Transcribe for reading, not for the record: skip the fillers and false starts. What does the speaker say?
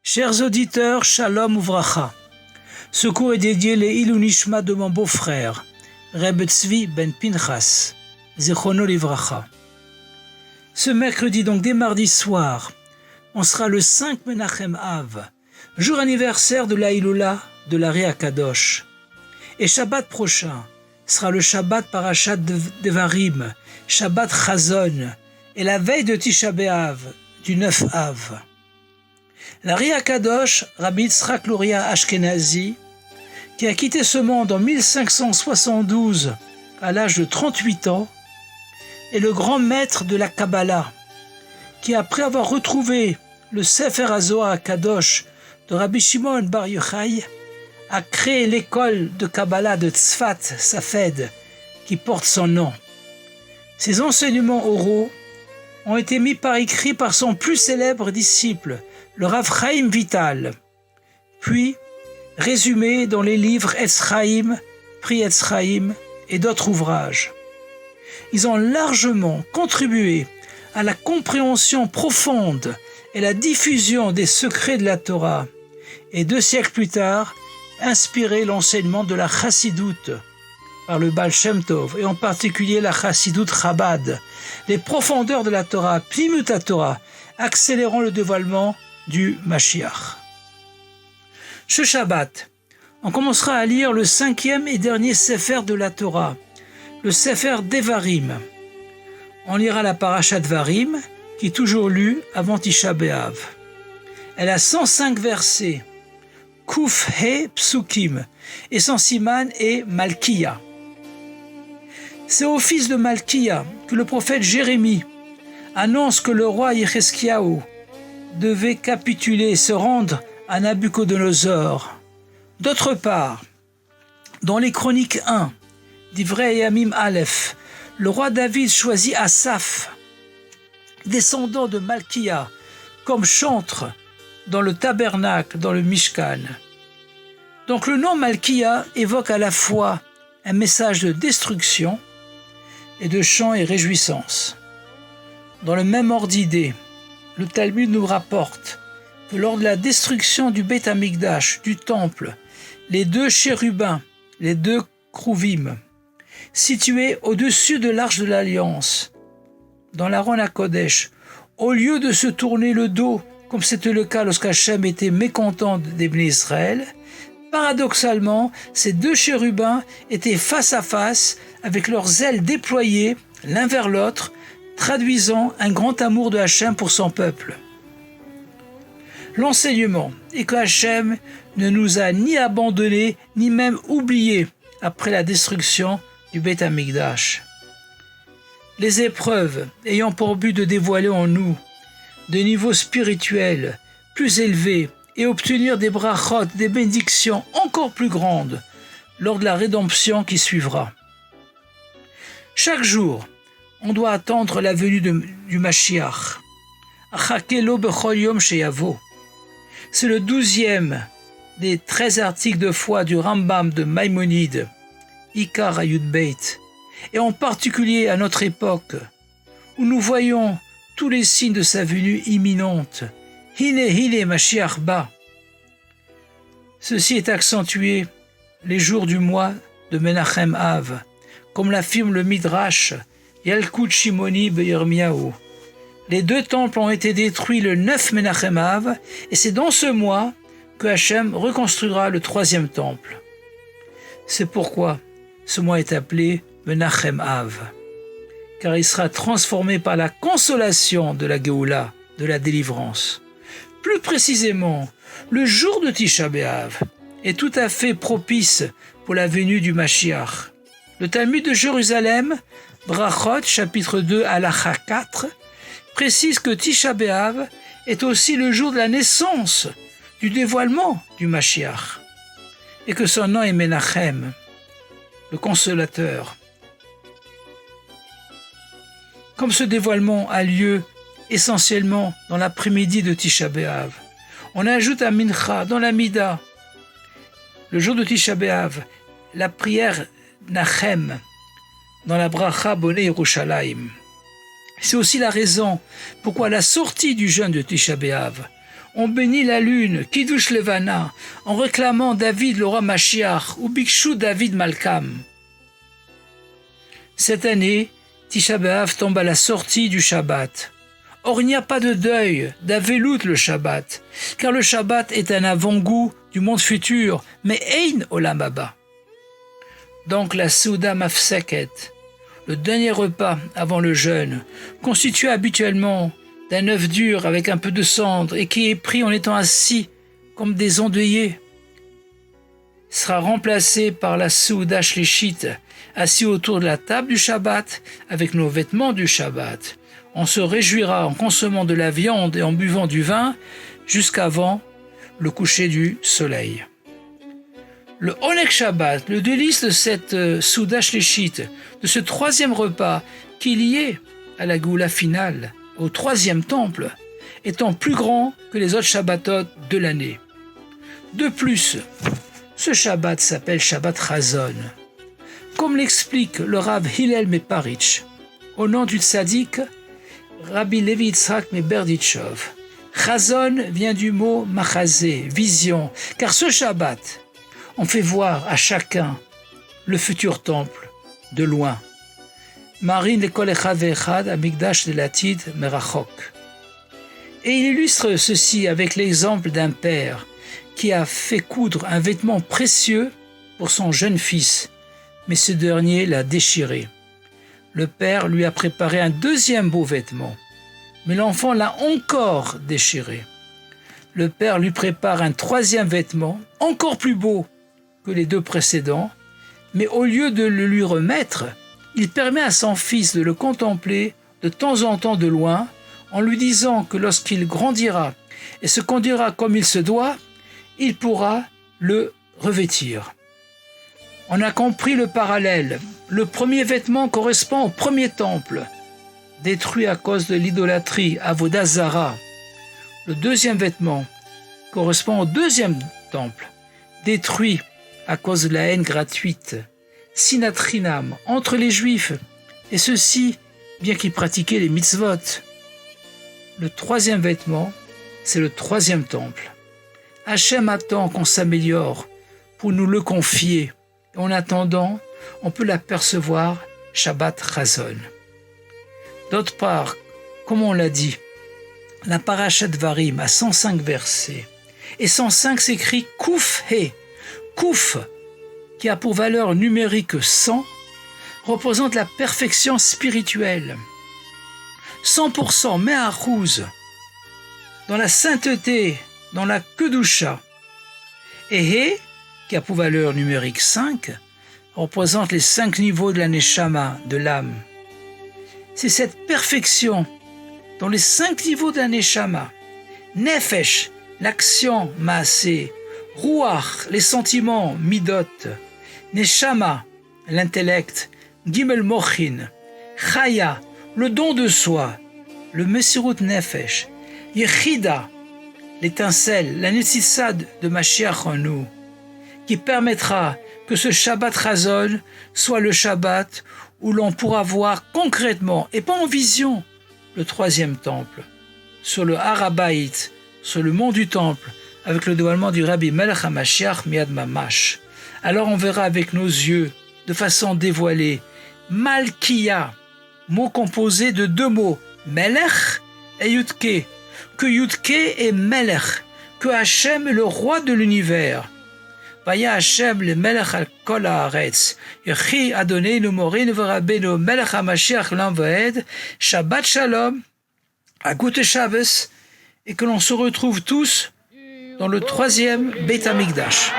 Chers auditeurs, Shalom Uvracha. Ce cours est dédié les Ilunishma de mon beau-frère, Reb Tzvi ben Pinchas, Zichrono Livracha. Ce mercredi, donc dès mardi soir, on sera le 5 Menachem Av, jour anniversaire de la Hilula de l'Ari Akadosh. Et Shabbat prochain sera le Shabbat Parashat Devarim, Shabbat Chazon, et la veille de Tisha B'Av, du 9 Av. L'Ari Akadosh, Rabbi Yitzhak Luria Ashkenazi, qui a quitté ce monde en 1572 à l'âge de 38 ans, est le grand maître de la Kabbalah, qui après avoir retrouvé le Sefer HaZohar Akadosh de Rabbi Shimon Bar Yochai, a créé l'école de Kabbalah de Tzfat Safed, qui porte son nom. Ses enseignements oraux ont été mis par écrit par son plus célèbre disciple, le Rav Chaim Vital, puis résumés dans les livres Etz Chaim, Pri Etz Chaim et d'autres ouvrages. Ils ont largement contribué à la compréhension profonde et la diffusion des secrets de la Torah, et 2 siècles plus tard, inspiré l'enseignement de la Chassidoute par le Baal Shem Tov, et en particulier la Chassidoute Chabad, les profondeurs de la Torah, Pnimut HaTorah, accélérant le dévoilement du Mashiach. Ce Shabbat, on commencera à lire le 5e et dernier Sefer de la Torah, le Sefer Devarim. On lira la Parashat Devarim, qui est toujours lue avant Tisha B'Av. Elle a 105 versets, Kuf He Psukim, et son siman est Malkiya. C'est au fils de Malkiya que le prophète Jérémie annonce que le roi Yecheskiaou devait capituler et se rendre à Nabuchodonosor. D'autre part, dans les Chroniques 1, d'Ivrei Yamim Aleph, le roi David choisit Asaph, descendant de Malkiya, comme chantre dans le tabernacle, dans le Mishkan. Donc le nom Malkiya évoque à la fois un message de destruction et de chant et réjouissance. Dans le même ordre d'idée, le Talmud nous rapporte que lors de la destruction du Beth Amikdash, du temple, les 2 chérubins, les 2 Kruvim, situés au-dessus de l'arche de l'Alliance, dans l'Aron HaKodesh, au lieu de se tourner le dos, comme c'était le cas lorsqu'Hachem était mécontent des Bnei Israël, paradoxalement, ces 2 chérubins étaient face à face, avec leurs ailes déployées l'un vers l'autre, traduisant un grand amour de Hachem pour son peuple. L'enseignement est que Hachem ne nous a ni abandonnés, ni même oubliés après la destruction du Beth Amikdash. Les épreuves ayant pour but de dévoiler en nous des niveaux spirituels plus élevés et obtenir des brachot, des bénédictions encore plus grandes lors de la rédemption qui suivra. Chaque jour, on doit attendre la venue du Mashiach. Achakelo bechol yom sheyavo. C'est le 12e des 13 articles de foi du Rambam de Maïmonide, Ikar Ayud Beit, et en particulier à notre époque, où nous voyons tous les signes de sa venue imminente. Hine Mashiach ba. Ceci est accentué les jours du mois de Menachem Av, comme l'affirme le Midrash Yalkut Shimoni Beyirmiyahu. Les 2 temples ont été détruits le 9 Menachem Av, et c'est dans ce mois que Hachem reconstruira le 3e temple. C'est pourquoi ce mois est appelé Menachem Av, car il sera transformé par la consolation de la Géoula, de la délivrance. Plus précisément, le jour de Tisha B'Av est tout à fait propice pour la venue du Mashiach. Le Talmud de Jérusalem, Brachot, chapitre 2, Halacha 4, précise que Tisha B'Av est aussi le jour de la naissance, du dévoilement du Mashiach, et que son nom est Menachem, le consolateur. Comme ce dévoilement a lieu essentiellement dans l'après-midi de Tisha B'Av, on ajoute à Mincha, dans la Mida, le jour de Tisha B'Av, la prière Nachem, dans la Bracha Bonei Yerushalayim. C'est aussi la raison pourquoi à la sortie du jeûne de Tisha B'Av, On bénit la lune, Kiddush Levana, en réclamant David le roi Mashiach, ou Bikshu David Malkam. Cette année, Tisha B'Av tombe à la sortie du Shabbat. Or, il n'y a pas de deuil, d'Avelut le Shabbat, car le Shabbat est un avant-goût du monde futur, mais Ein Olam Haba. Donc la Souda Mafseket, le dernier repas avant le jeûne, constitué habituellement d'un œuf dur avec un peu de cendre et qui est pris en étant assis comme des endeuillés, sera remplacé par la Souda Shlichit, assis autour de la table du Shabbat avec nos vêtements du Shabbat. On se réjouira en consommant de la viande et en buvant du vin jusqu'avant le coucher du soleil. Le Oneg Shabbat, le délice de cette Souda Shlichit, de ce troisième repas qui est lié à la Goula finale, au troisième temple, étant plus grand que les autres Shabbatot de l'année. De plus, ce Shabbat s'appelle Shabbat Chazon, comme l'explique le Rav Hillel Meparitch, au nom du tzaddik Rabbi Levi Yitzhak Meberditchov. Chazon vient du mot machazé, vision, car ce Shabbat, on fait voir à chacun le futur temple de loin. Marine lekol echad ve'echad amigdash de latid merachok. Et il illustre ceci avec l'exemple d'un père qui a fait coudre un vêtement précieux pour son jeune fils, mais ce dernier l'a déchiré. Le père lui a préparé un deuxième beau vêtement, mais l'enfant l'a encore déchiré. Le père lui prépare un troisième vêtement, encore plus beau que les deux précédents, mais au lieu de le lui remettre, il permet à son fils de le contempler de temps en temps de loin, en lui disant que lorsqu'il grandira et se conduira comme il se doit, il pourra le revêtir. On a compris le parallèle. Le premier vêtement correspond au premier temple, détruit à cause de l'idolâtrie, Avodah Zara. Le deuxième vêtement correspond au deuxième temple, détruit à cause de la haine gratuite, sinatrinam, entre les Juifs, et ceux-ci, bien qu'ils pratiquaient les mitzvot. Le troisième vêtement, c'est le troisième temple. Hachem attend qu'on s'améliore pour nous le confier. En attendant, on peut l'apercevoir Shabbat Chazon. D'autre part, comme on l'a dit, la Parashat Dvarim a 105 versets, et 105 s'écrit Kouf He. Kouf, qui a pour valeur numérique 100, représente la perfection spirituelle. 100% Me'achouz, dans la sainteté, dans la Kedusha. Et He, qui a pour valeur numérique 5, représente les 5 niveaux de la Neshama, de l'âme. C'est cette perfection dans les 5 niveaux de la Neshama. Nefesh, l'action, Maaseh. Ruach, les sentiments, Midot. Neshama, l'intellect. Gimel Mochin. Chaya, le don de soi. Le Mesirut Nefesh. Yechida, l'étincelle, la Netzissad de Mashiach en nous, qui permettra que ce Shabbat Chazon soit le Shabbat où l'on pourra voir concrètement, et pas en vision, le troisième temple, sur le Har HaBayit, sur le mont du temple, avec le dévoilement du Rabbi Melech HaMashiach Miad Mamash. Alors on verra avec nos yeux, de façon dévoilée, Malkiya, mot composé de 2 mots, Melech et Yudke, que Yudke est Melech, que Hachem est le roi de l'univers. Vaya Hashem le Melech al kol haaretz, Yechi Adonenu Morinu v'Rabbeinu Melech HaMashiach l'Am Va'ed, Shabbat Shalom, Agute Shabbos, et que l'on se retrouve tous dans le 3e Beit HaMikdash.